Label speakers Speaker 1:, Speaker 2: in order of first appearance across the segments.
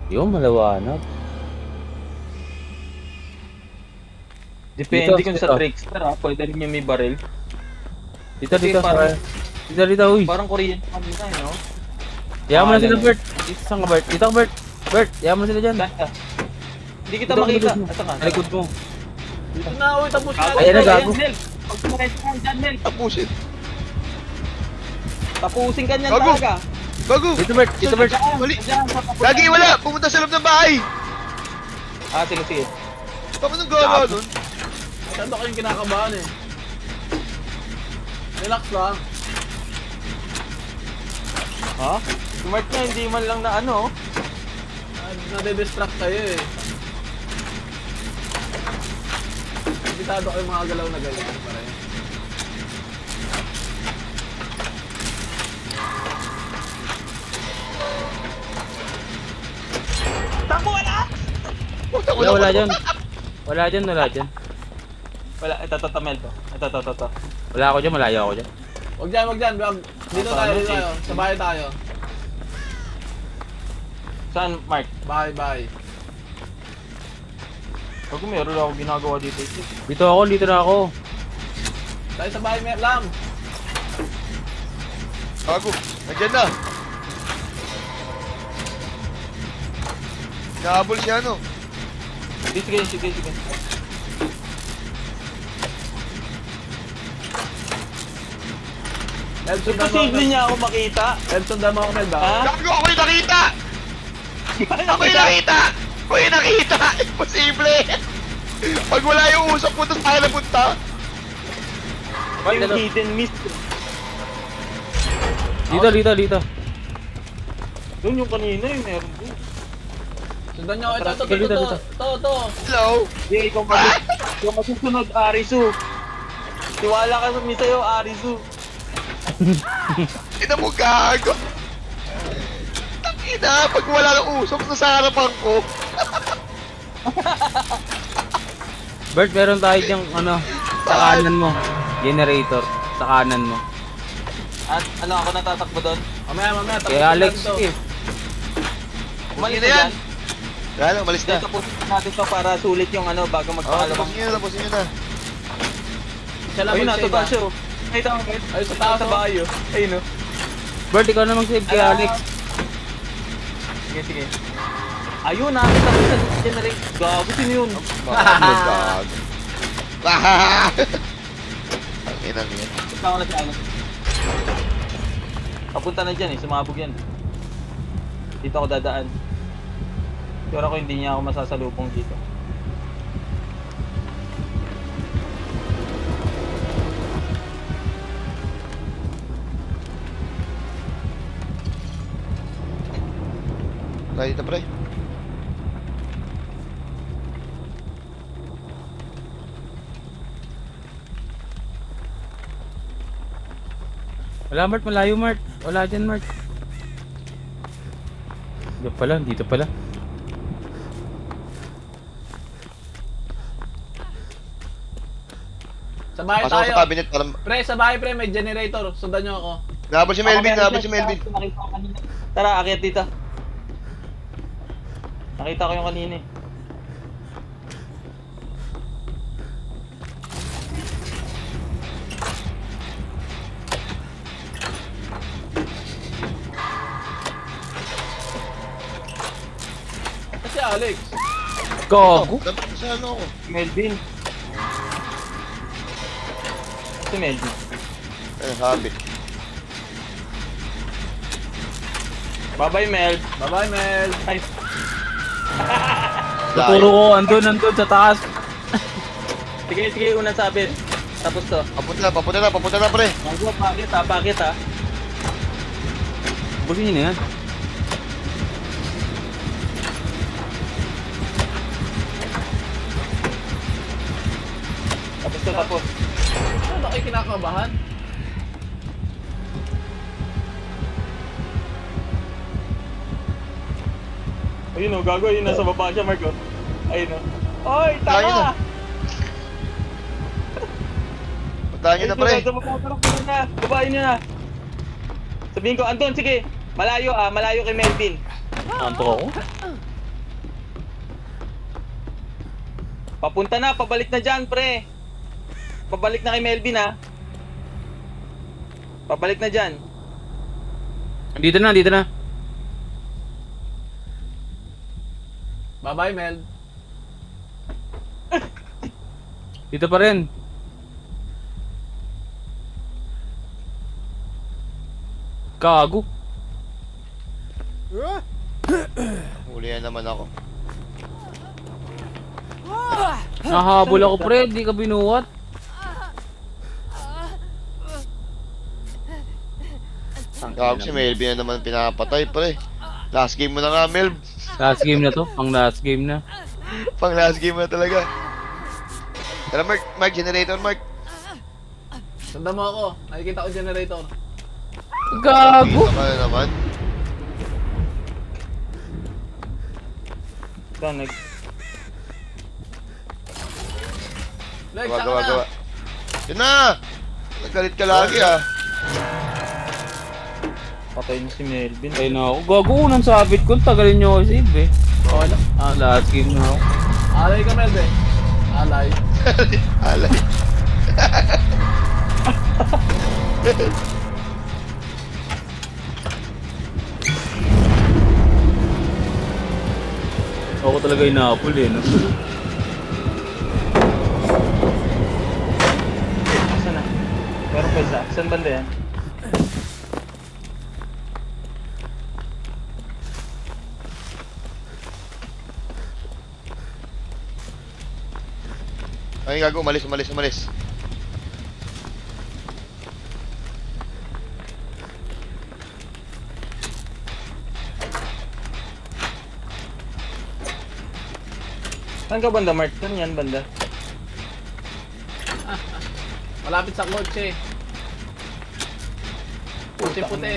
Speaker 1: Yung maliwanag.
Speaker 2: Depende
Speaker 1: Dito,
Speaker 2: kung
Speaker 1: dito.
Speaker 2: sa trickster ha, pwede rin yung may baril.
Speaker 1: Dito,
Speaker 2: Kasi
Speaker 1: dito.
Speaker 2: parang,
Speaker 1: Dito, dito, uy.
Speaker 2: parang Korean kanina eh, no?
Speaker 1: Yaman mo na sila,
Speaker 2: Pangalan
Speaker 1: Bert. Dito, saan ka, Bert? Dito ka, Bert. Bert, yaman mo na sila dyan.
Speaker 2: Saan ka? Hindi kita
Speaker 1: Dito,
Speaker 2: makita.
Speaker 1: mo.
Speaker 2: Asa ka?
Speaker 1: Sa likod mo.
Speaker 3: Dito na, uy, tapos na.
Speaker 1: Ayan na, gago.
Speaker 2: Nel. Pag tumakas ka dyan, Nel.
Speaker 4: Tapusin.
Speaker 2: Tapusin ka niyan
Speaker 4: Gago.
Speaker 2: talaga.
Speaker 4: Gago!
Speaker 1: Dito, Bert. Dito, Bert.
Speaker 4: Mali.
Speaker 2: Diyan, sa tapusin.
Speaker 4: Lagi wala! Pumunta sa loob ng bahay!
Speaker 2: Ah, sige, sige.
Speaker 4: Paano nang gawa nun?
Speaker 3: Masyado kayong kinakabahan eh. Relax lang.
Speaker 2: Ha? Smart nga, hindi man lang na ano.
Speaker 3: Nade-distract kayo eh. Ibitado kayo mga galaw na ganyan. Pare.
Speaker 2: Takbo ka na!
Speaker 1: Wala dyan. Wala dyan, wala dyan.
Speaker 2: Wala, ito, Mel to. Ito.
Speaker 1: Wala ako dyan, malayo ako dyan.
Speaker 3: Wag dyan, wag dyan. Dito tayo, dito tayo. Sa bahay tayo.
Speaker 2: Saan, Mark?
Speaker 3: Bahay, bahay.
Speaker 2: Huwag meron ako ginagawa dito.
Speaker 1: Dito na ako.
Speaker 3: Tayo sa bahay, Lam.
Speaker 4: Gago! Nandiyan na! Nahabol siya ano?
Speaker 2: Sige.
Speaker 3: Elson, damo
Speaker 2: Imposible niya ako makita.
Speaker 3: Elson, damo ako, Mel, ba?
Speaker 2: Ha?
Speaker 4: Gago! Ako'y nakita! Ako'y nakita! Ako'y nakita! Imposible! Pag wala yung usap mo, tapos tayo napunta.
Speaker 2: Yung hidden miss.
Speaker 1: Dito.
Speaker 2: Doon yung kanina yung meron doon.
Speaker 3: Sundan nyo, ito.
Speaker 4: Hello?
Speaker 2: Hindi, ikaw masusunod, Arisu. Tiwala ka sa sa'yo, Arisu.
Speaker 4: Ina mo gago! Takina! Pag wala ng usap, nasa harapan ko.
Speaker 1: Bert, meron tayo dyang ano, sa kanan mo. Generator, sa kanan mo.
Speaker 2: At ano, ako natatakbo doon?
Speaker 3: Mamaya, tapos
Speaker 1: Kaya Alex,
Speaker 3: to.
Speaker 1: eh.
Speaker 2: Umalis
Speaker 4: Sige
Speaker 2: na
Speaker 4: na yan.
Speaker 2: dyan.
Speaker 4: Kaya lang, malis na.
Speaker 2: Tapusin natin to para sulit yung ano, bago magpakalawang.
Speaker 4: Tapusin nyo na.
Speaker 3: Siya lang
Speaker 2: Ayun na,
Speaker 3: mag-save,
Speaker 2: ito ba,
Speaker 3: ah.
Speaker 2: sure. Ay, tama ba?
Speaker 3: Ayun, sa taas,
Speaker 2: Sa
Speaker 3: oh.
Speaker 2: bayo. Ayun, no.
Speaker 1: Bert, ikaw na mag-save kay Alex.
Speaker 2: Sige. Ayun, namin tapos sa generate. Gago, sino yun?
Speaker 4: Gago. Ang inang yan.
Speaker 2: Basta ako na si Alex. Papunta na dyan eh, sumabog yan. Dito ako dadaan. Pero ako hindi niya ako masasalubong dito.
Speaker 4: Tayo dito, pre.
Speaker 1: Wala, Mart, malayo, Mart. Wala dyan, Mart. Dito pala.
Speaker 3: Sa bahay
Speaker 4: Pasok
Speaker 3: tayo.
Speaker 4: sa cabinet para...
Speaker 3: Pre, sa bahay, pre, may generator. Sundan nyo ako.
Speaker 4: Nahabol si Melvin, nahabol si Melvin.
Speaker 2: Nakita ko kanina. Tara, akyat dito. Nakita ko yung kanina eh.
Speaker 3: Kasi Alex.
Speaker 1: Gago.
Speaker 4: Sa ano ako?
Speaker 2: Melvin. Si Melvin.
Speaker 4: Eh, habit.
Speaker 2: Bye-bye, Mel.
Speaker 3: Bye-bye, Mel.
Speaker 2: Ay,
Speaker 1: Tuturo ko, andun sa taas.
Speaker 2: sige, unang sabit. Tapos to.
Speaker 4: Papunta na, pre.
Speaker 2: Bago, pakit ha.
Speaker 1: Busin nyo na yan.
Speaker 2: Tapos.
Speaker 3: Ano kayo kinakabahan?
Speaker 2: Ayun o, gago, yun nasa baba siya, Marco. Ayun o. Oy,
Speaker 4: Ayun na.
Speaker 2: tama!
Speaker 4: Puntahan nyo na, pre.
Speaker 2: Nasa baba, pero puno na. Babayin nyo na. Sabihin ko, Anton, sige. Malayo malayo kay Melvin.
Speaker 1: Anto ako.
Speaker 2: Papunta na, pabalik na dyan, pre. Pabalik na kay Melvin, ha. Pabalik na dyan.
Speaker 1: Dito na, dito na.
Speaker 3: Bye-bye, Mel.
Speaker 1: Dito pa rin. Gago.
Speaker 4: Huli na naman ako.
Speaker 1: Nahabol ako pre, di ka binuhat.
Speaker 4: Gago si Melvin na naman pinapatay, pre. Last game mo na nga, Melv.
Speaker 1: Last game na to, pang last game na.
Speaker 4: Pang last game na talaga. Tara, Mark, generator, Mark.
Speaker 3: Tanda mo ako. Nakikita ko generator.
Speaker 1: Gago.
Speaker 4: Kita ka na naman.
Speaker 2: Ito,
Speaker 3: Lex,
Speaker 4: Gawa,
Speaker 3: saka
Speaker 4: gawa,
Speaker 3: na.
Speaker 4: gawa. Yun na! Nagkalit ka lagi, ah.
Speaker 2: Patay na si Melvin.
Speaker 1: Ay na ako. Gago, unang sabit ko. Tagalin nyo ako save eh. Okay lang. Last game na ako.
Speaker 3: Alay ka, Mel, eh. Alay.
Speaker 4: Alay.
Speaker 1: Ako talaga inaapol eh. No?
Speaker 2: Saan na? Meron pa isa. Saan banda yan?
Speaker 4: Ay, gago, umalis.
Speaker 2: Saan ka banda, Mark? Saan yan banda?
Speaker 3: Malapit sa kotse. Puti-puti.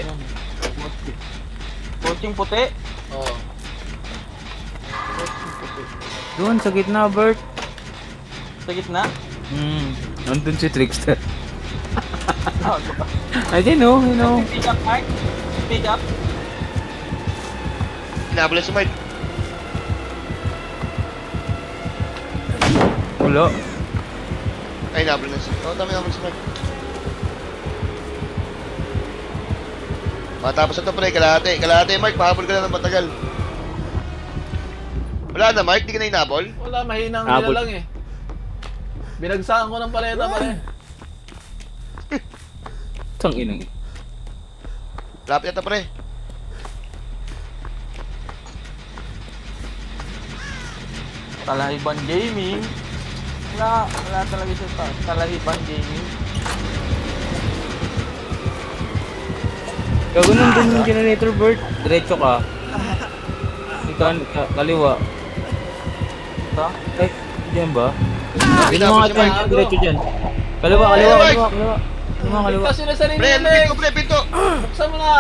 Speaker 2: Coaching puti.
Speaker 3: Oo.
Speaker 1: Doon sa gitna, Bert.
Speaker 2: Sa gitna.
Speaker 1: Nandun si Trickster.
Speaker 2: Ah, ito pa.
Speaker 1: Ayun oh, you know.
Speaker 2: Pick up, Mark. Pick up.
Speaker 4: Hinabol na si Mark.
Speaker 1: Wala.
Speaker 4: Ay, hinabol na si... Oo, tama hinabol si Mark. Matapos na ito, pre. Kalahati, Mark. Pahabol ka lang ng matagal. Wala na, Mark. Di ka na hinabol?
Speaker 3: Wala, mahinang
Speaker 1: Habol.
Speaker 3: nila lang eh. Binagsakan ko ng paleta pa rin.
Speaker 1: Tang inang.
Speaker 4: Lapit na ito, pre.
Speaker 2: Talahiban Gaming. Wala talaga siya sa Talahiban Gaming.
Speaker 1: Gago nandun yung generator, Bert. Diretso ka. Kaliwa.
Speaker 2: Ito?
Speaker 1: Ay, dyan ba? Hindi
Speaker 4: Hinabol
Speaker 1: mo
Speaker 4: si
Speaker 1: nga
Speaker 4: Mark.
Speaker 1: diretso dyan. Kaliwa.
Speaker 3: Ligtas sila sarili
Speaker 4: Pre,
Speaker 3: nila, Lex.
Speaker 4: pre, pinto.
Speaker 3: Buksan mo na.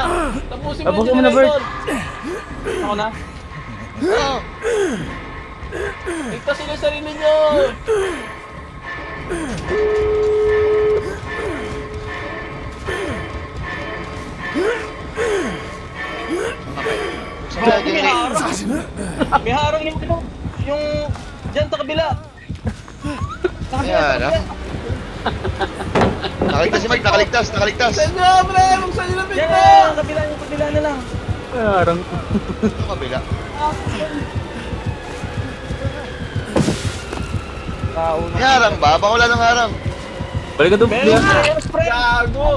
Speaker 3: Tapusin mo yung
Speaker 1: Tapusin mo na, Bert.
Speaker 3: generator.
Speaker 2: Ako na?
Speaker 4: Oo.
Speaker 3: Ligtas sila sarili nyo.
Speaker 4: Buksan mo na yung
Speaker 2: May
Speaker 4: generator.
Speaker 2: harang. May harang yung dyan sa kabila.
Speaker 4: Ayan, ah. Nakaligtas si Mark, nakaligtas.
Speaker 3: Buksan nyo, pre. Buksan nyo na
Speaker 2: Yan
Speaker 3: pinto.
Speaker 2: na, yung kabila na lang.
Speaker 1: Parang.
Speaker 4: Ito kabila.
Speaker 2: Kauna.
Speaker 4: May harang ba? Baka wala nang harang.
Speaker 1: Balik ka doon.
Speaker 2: Meron
Speaker 1: Bert.
Speaker 2: pa yung spray.
Speaker 3: Gago.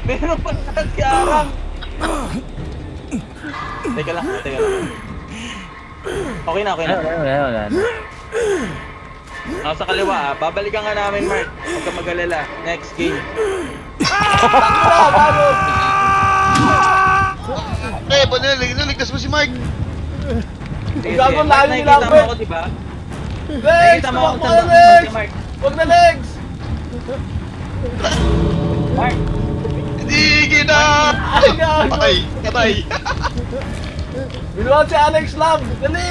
Speaker 2: Meron pa si harang. Teka lang. Okay na.
Speaker 1: Wala.
Speaker 2: Nasa kaliwa, babalikan ka namin, Mark. Huwag ka mag-alala. Next game.
Speaker 4: Pre, paano ligtas mo si Mark?
Speaker 2: Sige,
Speaker 3: Gago,
Speaker 2: Mark,
Speaker 3: layo nila,
Speaker 2: nakikita mo
Speaker 3: Bert.
Speaker 2: ako, diba?
Speaker 3: Lex,
Speaker 2: Nakikita mo ako
Speaker 3: tumakbo
Speaker 2: sa
Speaker 3: ka, Lex.
Speaker 2: Mark.
Speaker 3: Huwag na, Lex.
Speaker 2: Mark,
Speaker 4: Hindi kita!
Speaker 3: Ay, gago.
Speaker 4: Patay.
Speaker 3: Binuhat si Alex Lab. Dali.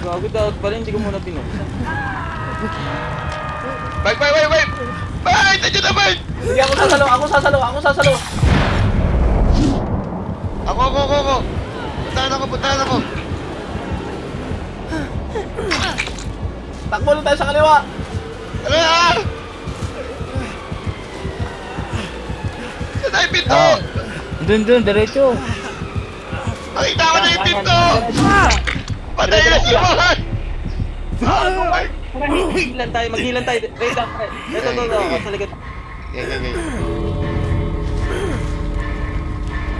Speaker 2: gago daw pa rin, hindi ko muna binuksan.
Speaker 4: Mark! Nandiyan na, Mark!
Speaker 3: Sige, ako sasalo.
Speaker 4: Ako. Puntahan ako.
Speaker 3: Takbo lang tayo sa kaliwa.
Speaker 4: Ano ah? Saan tayo pinto?
Speaker 1: Oh. Dun, diretso.
Speaker 4: Nakita ko na yung pinto! Patay na si Mark!
Speaker 2: Maghilan tayo. Wait lang, pre. Ito, ako sa likod.
Speaker 4: Okay.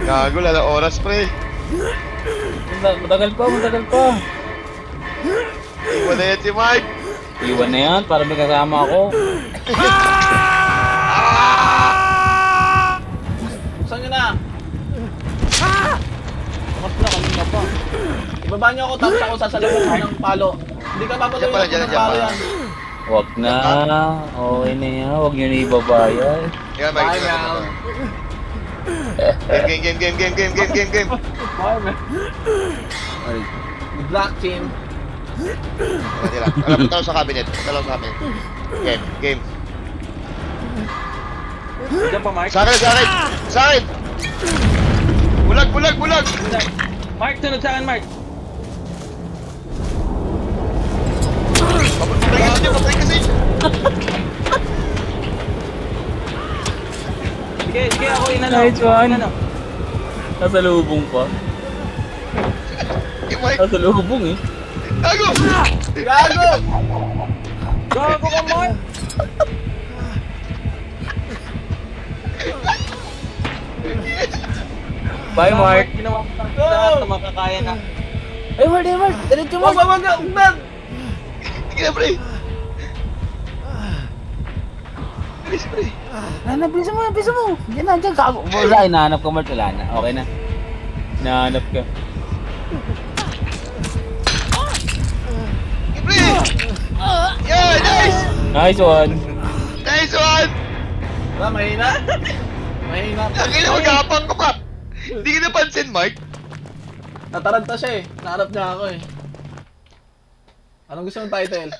Speaker 4: Gago, lala oras, pre.
Speaker 1: Matagal pa.
Speaker 4: Iwan na yan si Mark.
Speaker 1: Iwan na yan, para may kasama ako.
Speaker 3: Buksan nyo na.
Speaker 2: Mas na, kanina pa.
Speaker 3: Ibaba nyo ako tapos ako sasalubong ko ng palo. Hindi ka papatuloy
Speaker 4: Diyan pala,
Speaker 3: ako ng
Speaker 4: diyan
Speaker 3: palo
Speaker 4: pala.
Speaker 3: yan.
Speaker 1: Wag na. Okay na yan. Wag nyo na ibabayan.
Speaker 4: Yan, Mark.
Speaker 3: Bye, man.
Speaker 4: Game.
Speaker 2: Bye, man.
Speaker 3: Good luck, team.
Speaker 4: Pwede lang. Punta lang sa cabinet. Game.
Speaker 2: Diyan pa, Mark.
Speaker 4: Sa akin! Bulag!
Speaker 2: Mark, sunod sa akin, Mark.
Speaker 4: Patay kasi!
Speaker 2: Sige, ako inano.
Speaker 1: Nice one.
Speaker 2: Inano.
Speaker 1: Nasa lubong pa.
Speaker 4: Yung Mark!
Speaker 1: Nasa lubong eh.
Speaker 4: Gago!
Speaker 3: Gago!
Speaker 2: Gago ka, Mark.
Speaker 1: Bye, Mark.
Speaker 2: Ginawa ko lahat na makakaya na.
Speaker 1: Ay, Mark. Diretso mo.
Speaker 3: Wag! Ugnan!
Speaker 4: Sige na, pre! Bilis, pre!
Speaker 1: Bisa mo. Diyan na. Gago. Wala, hinahanap ka, Mark. Wala na. Okay na. Hinahanap ka.
Speaker 4: Sige, pre! Yeah, nice!
Speaker 1: Nice one.
Speaker 3: Wala, mahina. Mahina.
Speaker 4: Laki na magkakapang ko pa! Hindi ka napansin, Mark?
Speaker 3: Nataranta siya eh. Naharap niya ako eh. Anong gusto mong title?